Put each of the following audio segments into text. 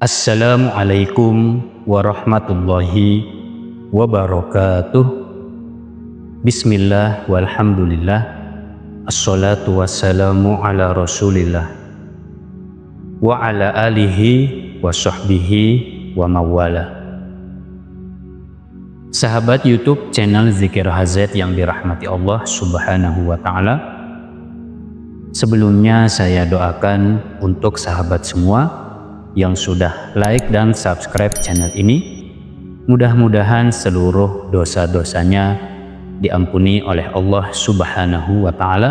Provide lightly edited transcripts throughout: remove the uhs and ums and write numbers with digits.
Assalamualaikum warahmatullahi wabarakatuh. Bismillah walhamdulillah. Assalatu wassalamu ala rasulillah wa ala alihi wa sahbihi wa mawala. Sahabat YouTube channel Zikir HZ yang dirahmati Allah subhanahu wa ta'ala, sebelumnya saya doakan untuk sahabat semua yang sudah like dan subscribe channel ini, mudah-mudahan seluruh dosa-dosanya diampuni oleh Allah subhanahu wa ta'ala.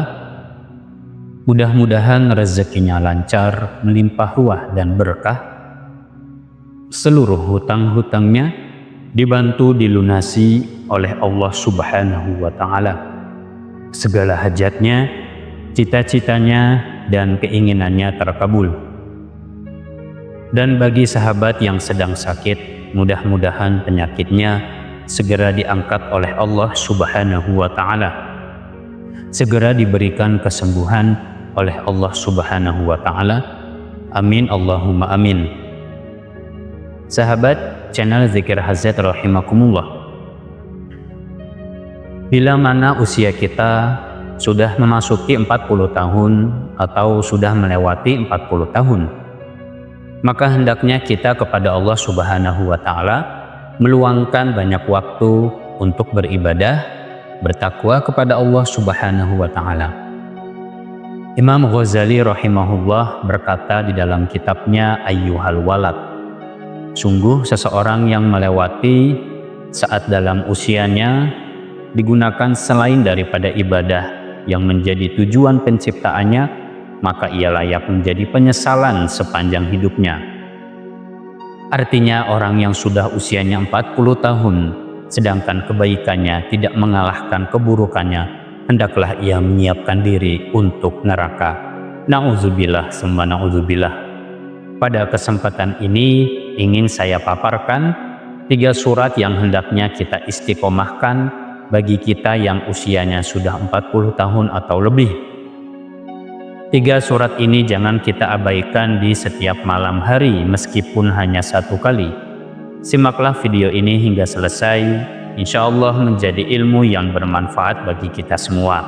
Mudah-mudahan rezekinya lancar, melimpah ruah dan berkah. Seluruh hutang-hutangnya dibantu dilunasi oleh Allah subhanahu wa ta'ala. Segala hajatnya, cita-citanya dan keinginannya terkabul. Dan bagi sahabat yang sedang sakit, mudah-mudahan penyakitnya segera diangkat oleh Allah subhanahu wa ta'ala. Segera diberikan kesembuhan oleh Allah subhanahu wa ta'ala. Amin Allahumma amin. Sahabat channel Zikir HZ rahimakumullah, bila mana usia kita sudah memasuki 40 tahun atau sudah melewati 40 tahun, maka hendaknya kita kepada Allah subhanahu wa ta'ala meluangkan banyak waktu untuk beribadah, bertakwa kepada Allah subhanahu wa ta'ala. Imam Ghazali rahimahullah berkata di dalam kitabnya Ayyuhal Walad, sungguh seseorang yang melewati saat dalam usianya digunakan selain daripada ibadah yang menjadi tujuan penciptaannya, maka ia layak menjadi penyesalan sepanjang hidupnya. Artinya orang yang sudah usianya 40 tahun sedangkan kebaikannya tidak mengalahkan keburukannya, hendaklah ia menyiapkan diri untuk neraka. Na'udzubillah summa na'udzubillah. Pada kesempatan ini ingin saya paparkan 3 surat yang hendaknya kita istiqomahkan bagi kita yang usianya sudah 40 tahun atau lebih. 3 surat ini jangan kita abaikan di setiap malam hari meskipun hanya 1 kali. Simaklah video ini hingga selesai, insya Allah menjadi ilmu yang bermanfaat bagi kita semua.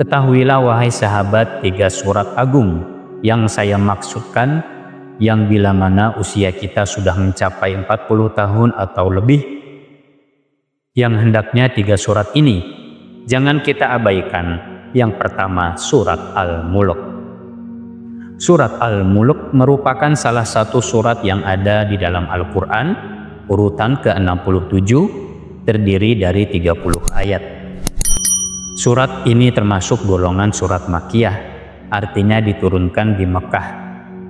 Ketahuilah wahai sahabat 3 surat agung yang saya maksudkan, yang bila mana usia kita sudah mencapai 40 tahun atau lebih, yang hendaknya 3 surat ini jangan kita abaikan. Yang pertama, surat Al-Mulk. Surat Al-Mulk merupakan salah satu surat yang ada di dalam Al-Quran, urutan ke-67, terdiri dari 30 ayat. Surat ini termasuk golongan surat Makkiyah, artinya diturunkan di Mekah.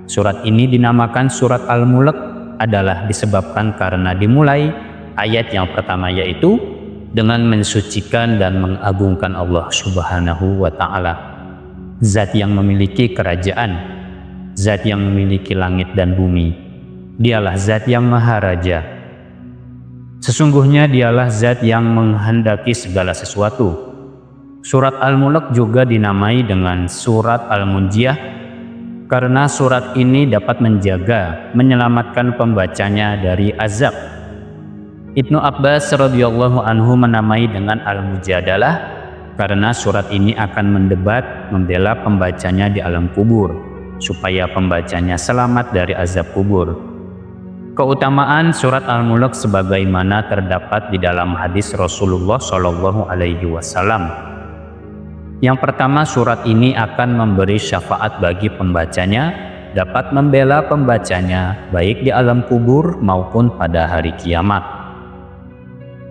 Surat ini dinamakan surat Al-Mulk adalah disebabkan karena dimulai ayat yang pertama, yaitu dengan mensucikan dan mengagungkan Allah subhanahu wa ta'ala, zat yang memiliki kerajaan, zat yang memiliki langit dan bumi. Dialah zat yang maha raja. Sesungguhnya dialah zat yang menghendaki segala sesuatu. Surat Al-Mulk juga dinamai dengan surat Al-Munjiyah karena surat ini dapat menjaga, menyelamatkan pembacanya dari azab. Ibnu Abbas radhiyallahu anhu menamai dengan Al-Mujadalah karena surat ini akan mendebat, membela pembacanya di alam kubur supaya pembacanya selamat dari azab kubur. Keutamaan surat Al-Mulk sebagaimana terdapat di dalam hadis Rasulullah Shallallahu Alaihi Wasallam. Yang pertama, surat ini akan memberi syafaat bagi pembacanya, dapat membela pembacanya baik di alam kubur maupun pada hari kiamat.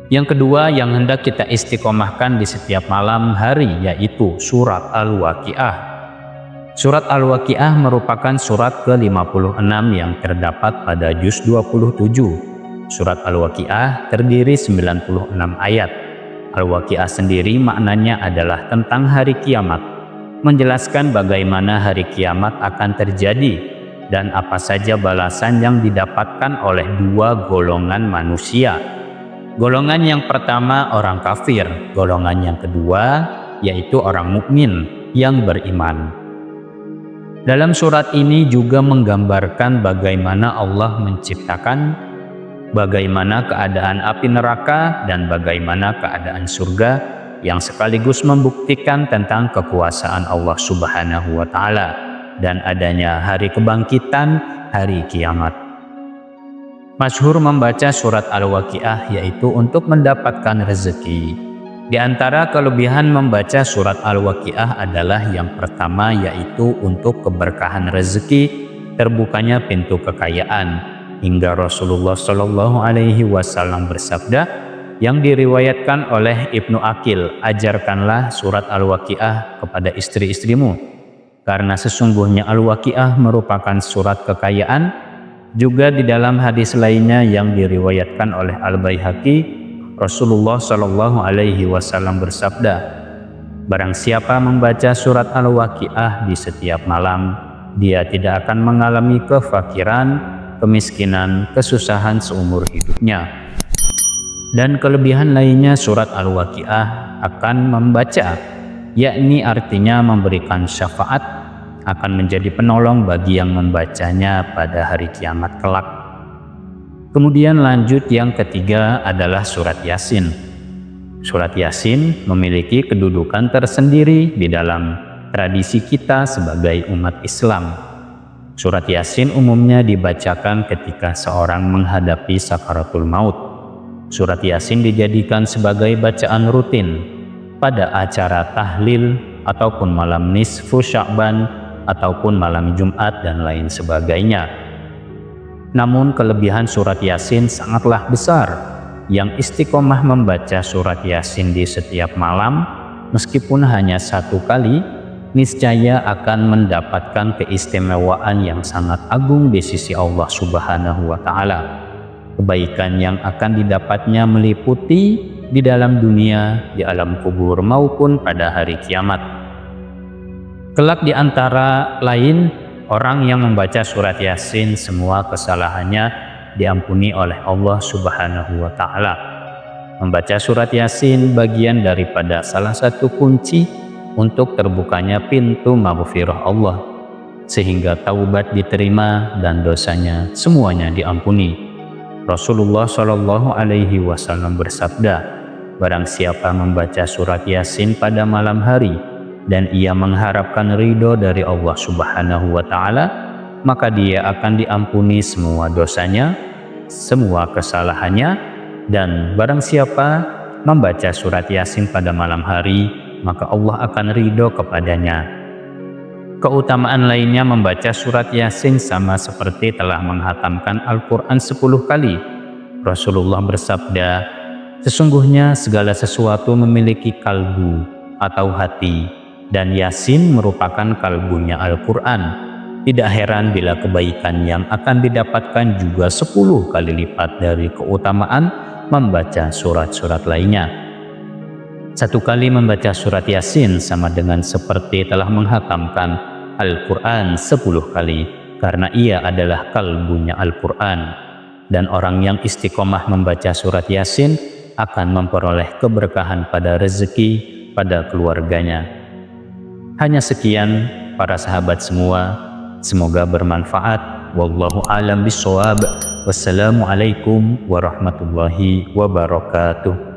Yang kedua yang hendak kita istiqomahkan di setiap malam hari yaitu surat Al-Waqiah. Surat Al-Waqiah merupakan surat ke-56 yang terdapat pada juz 27. Surat Al-Waqiah terdiri 96 ayat. Al-Waqiah sendiri maknanya adalah tentang hari kiamat, menjelaskan bagaimana hari kiamat akan terjadi dan apa saja balasan yang didapatkan oleh 2 golongan manusia. Golongan yang pertama orang kafir, golongan yang kedua yaitu orang mukmin yang beriman. Dalam surat ini juga menggambarkan bagaimana Allah menciptakan, bagaimana keadaan api neraka, dan bagaimana keadaan surga, yang sekaligus membuktikan tentang kekuasaan Allah Subhanahu wa Ta'ala dan adanya hari kebangkitan, hari kiamat. Masyhur membaca surat Al-Waqiah yaitu untuk mendapatkan rezeki. Di antara kelebihan membaca surat Al-Waqiah adalah yang pertama yaitu untuk keberkahan rezeki, terbukanya pintu kekayaan, hingga Rasulullah Shallallahu Alaihi Wasallam bersabda yang diriwayatkan oleh Ibnu Aqil, ajarkanlah surat Al-Waqiah kepada istri-istrimu, karena sesungguhnya Al-Waqiah merupakan surat kekayaan. Juga di dalam hadis lainnya yang diriwayatkan oleh Al-Baihaqi, Rasulullah Shallallahu Alaihi Wasallam bersabda, barang siapa membaca surat Al-Waqiah di setiap malam, dia tidak akan mengalami kefakiran, kemiskinan, kesusahan seumur hidupnya. Dan kelebihan lainnya surat Al-Waqiah akan membaca, yakni artinya memberikan syafaat, akan menjadi penolong bagi yang membacanya pada hari kiamat kelak. Kemudian lanjut yang ketiga adalah surat Yasin. Surat Yasin memiliki kedudukan tersendiri di dalam tradisi kita sebagai umat Islam. Surat Yasin umumnya dibacakan ketika seorang menghadapi sakaratul maut. Surat Yasin dijadikan sebagai bacaan rutin pada acara tahlil ataupun malam nisfu Sya'ban ataupun malam Jumat dan lain sebagainya. Namun kelebihan surat Yasin sangatlah besar. Yang istiqomah membaca surat Yasin di setiap malam, meskipun hanya satu kali, niscaya akan mendapatkan keistimewaan yang sangat agung di sisi Allah Subhanahu wa Ta'ala. Kebaikan yang akan didapatnya meliputi di dalam dunia, di alam kubur maupun pada hari kiamat. Kelak di antara lain, orang yang membaca surat Yasin semua kesalahannya diampuni oleh Allah Subhanahu wa Ta'ala. Membaca surat Yasin bagian daripada salah satu kunci untuk terbukanya pintu maghfirah Allah, sehingga taubat diterima dan dosanya semuanya diampuni. Rasulullah Shallallahu Alaihi Wasallam bersabda, barang siapa membaca surat Yasin pada malam hari dan ia mengharapkan ridho dari Allah Subhanahu wa Ta'ala, maka dia akan diampuni semua dosanya, semua kesalahannya. Dan barang siapa membaca surat Yasin pada malam hari, maka Allah akan ridho kepadanya. Keutamaan lainnya membaca surat Yasin sama seperti telah menghatamkan Al-Quran 10 kali. Rasulullah bersabda, sesungguhnya segala sesuatu memiliki kalbu atau hati, dan Yasin merupakan kalbunya Al-Quran. Tidak heran bila kebaikan yang akan didapatkan juga 10 kali lipat dari keutamaan membaca surat-surat lainnya. Satu kali membaca surat Yasin sama dengan seperti telah menghatamkan Al-Quran 10 kali, karena ia adalah kalbunya Al-Quran. Dan orang yang istiqomah membaca surat Yasin akan memperoleh keberkahan pada rezeki, pada keluarganya. Hanya sekian para sahabat semua, semoga bermanfaat. Wallahu a'lam bishawab. Wassalamualaikum warahmatullahi wabarakatuh.